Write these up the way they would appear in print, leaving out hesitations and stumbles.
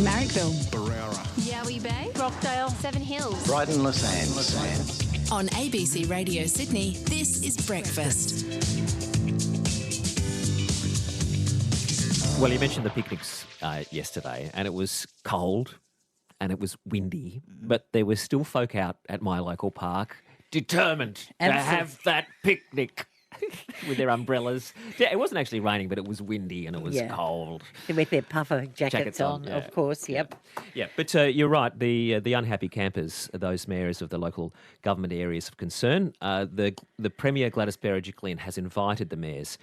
Marrickville, Barara, Yowie Bay, Rockdale, Seven Hills, Brighton, Lassane. on ABC Radio Sydney, this is Breakfast. Well, you mentioned the picnics yesterday, and it was cold and it was windy, but there were still folk out at my local park determined to have that picnic with their umbrellas. Yeah, it wasn't actually raining, but it was windy and it was cold. With their puffer jackets on, yeah. of course, yep. Yeah, but you're right. The unhappy campers are those mayors of the local government areas of concern. The Premier, Gladys Berejiklian, has invited the mayors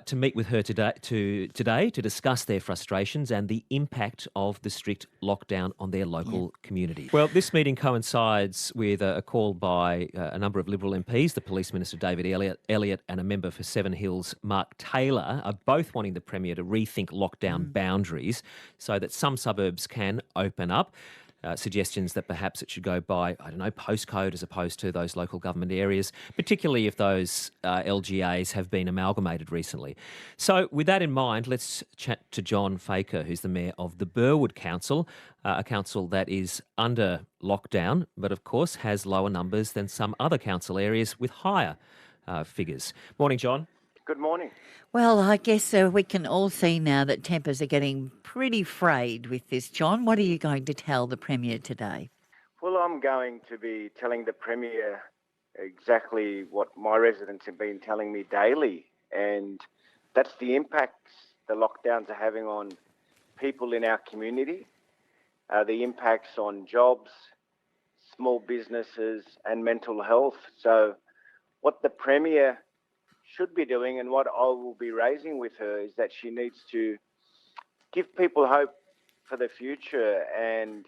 to meet with her today to discuss their frustrations and the impact of the strict lockdown on their local community. Well, this meeting coincides with a call by a number of Liberal MPs. The Police Minister David Elliott and a member for Seven Hills, Mark Taylor, are both wanting the Premier to rethink lockdown boundaries so that some suburbs can open up. Suggestions that perhaps it should go by, postcode as opposed to those local government areas, particularly if those LGAs have been amalgamated recently. So with that in mind, let's chat to John Faker, who's the Mayor of the Burwood Council, a council that is under lockdown, but of course has lower numbers than some other council areas with higher figures. Morning, John. Good morning. Well, I guess we can all see now that tempers are getting pretty frayed with this, John. What are you going to tell the Premier today? Well, I'm going to be telling the Premier exactly what my residents have been telling me daily, and that's the impacts the lockdowns are having on people in our community, the impacts on jobs, small businesses and mental health. So what the Premier should be doing, and what I will be raising with her, is that she needs to give people hope for the future and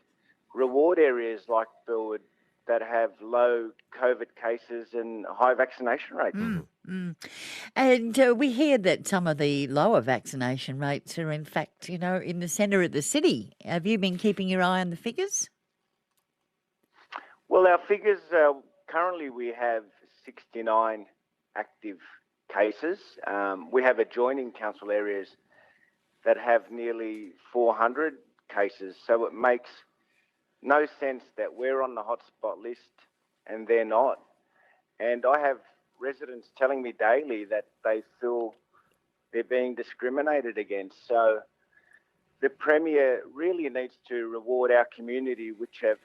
reward areas like Burwood that have low COVID cases and high vaccination rates. And we hear that some of the lower vaccination rates are, in fact, in the centre of the city. Have you been keeping your eye on the figures? Well, our figures, currently we have 69 active cases. We have adjoining council areas that have nearly 400 cases, so it makes no sense that we're on the hotspot list and they're not. And I have residents telling me daily that they feel they're being discriminated against. So the Premier really needs to reward our community, which have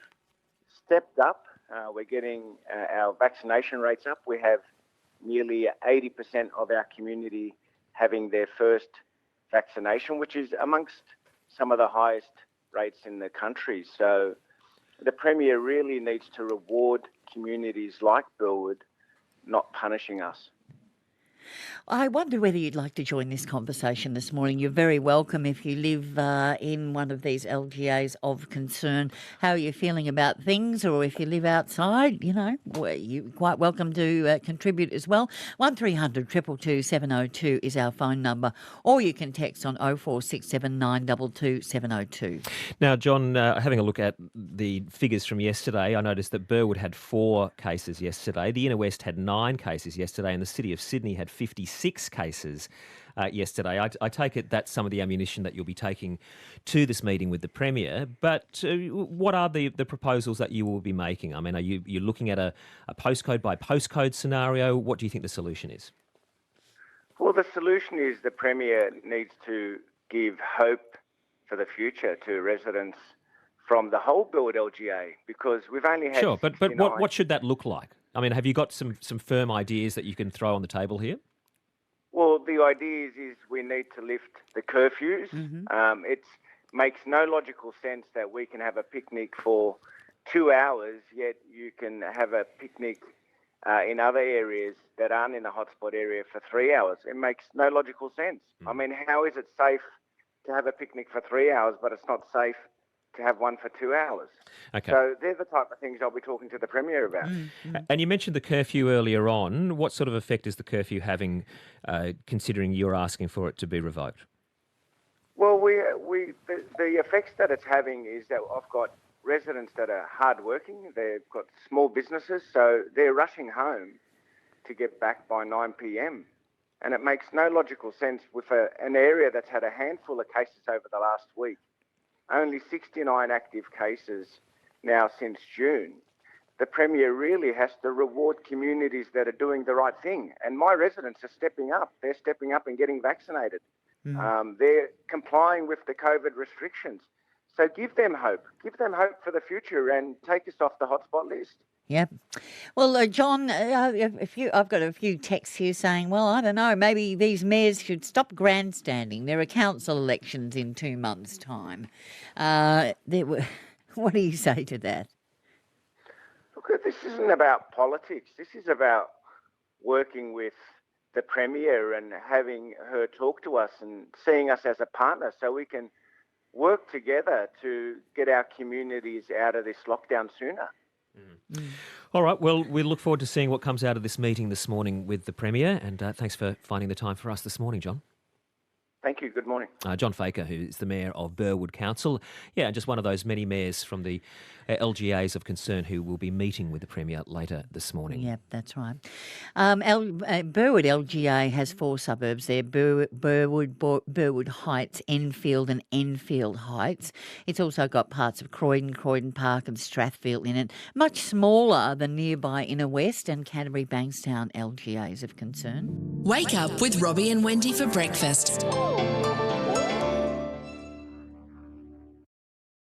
stepped up. We're getting our vaccination rates up. We have nearly 80% of our community having their first vaccination, which is amongst some of the highest rates in the country. So the Premier really needs to reward communities like Burwood, not punishing us. I wonder whether you'd like to join this conversation this morning. You're very welcome if you live in one of these LGAs of concern. How are you feeling about things? Or if you live outside, you're quite welcome to contribute as well. 1300 222 702 is our phone number, or you can text on 0467 922 702. Now, John, having a look at the figures from yesterday, I noticed that Burwood had 4 cases yesterday, the Inner West had 9 cases yesterday, and the City of Sydney had 56 cases yesterday. I take it that's some of the ammunition that you'll be taking to this meeting with the Premier. But what are the proposals that you will be making? I mean, are you looking at a postcode by postcode scenario? What do you think the solution is? Well, the solution is the Premier needs to give hope for the future to residents from the whole Burwood LGA, because we've only had Sure, but what should that look like? I mean, have you got some firm ideas that you can throw on the table here? Well, the idea is we need to lift the curfews. It makes no logical sense that we can have a picnic for 2 hours, yet you can have a picnic in other areas that aren't in the hotspot area for 3 hours. It makes no logical sense. I mean, how is it safe to have a picnic for 3 hours, but it's not safe to have one for 2 hours? Okay. So they're the type of things I'll be talking to the Premier about. And you mentioned the curfew earlier on. What sort of effect is the curfew having, considering you're asking for it to be revoked? Well, the effects that it's having is that I've got residents that are hardworking. They've got small businesses, so they're rushing home to get back by 9 p.m. And it makes no logical sense with an area that's had a handful of cases over the last week. only 69 active cases now since June, the Premier really has to reward communities that are doing the right thing. And my residents are stepping up. They're stepping up and getting vaccinated. They're complying with the COVID restrictions. So give them hope. Give them hope for the future and take us off the hotspot list. Yep. Well, John, I've got a few texts here saying, well, I don't know, maybe these mayors should stop grandstanding. There are council elections in 2 months' time. What do you say to that? Look, this isn't about politics. This is about working with the Premier and having her talk to us and seeing us as a partner so we can work together to get our communities out of this lockdown sooner. All right, well, we look forward to seeing what comes out of this meeting this morning with the Premier, and thanks for finding the time for us this morning, John. Thank you. Good morning. John Faker, who is the Mayor of Burwood Council. Yeah, just one of those many mayors from the LGAs of concern who will be meeting with the Premier later this morning. Yep, that's right. Burwood LGA has 4 suburbs there, Burwood Heights, Enfield and Enfield Heights. It's also got parts of Croydon Park and Strathfield in it, much smaller than nearby Inner West and Canterbury Bankstown LGAs of concern. Wake up with Robbie and Wendy for breakfast.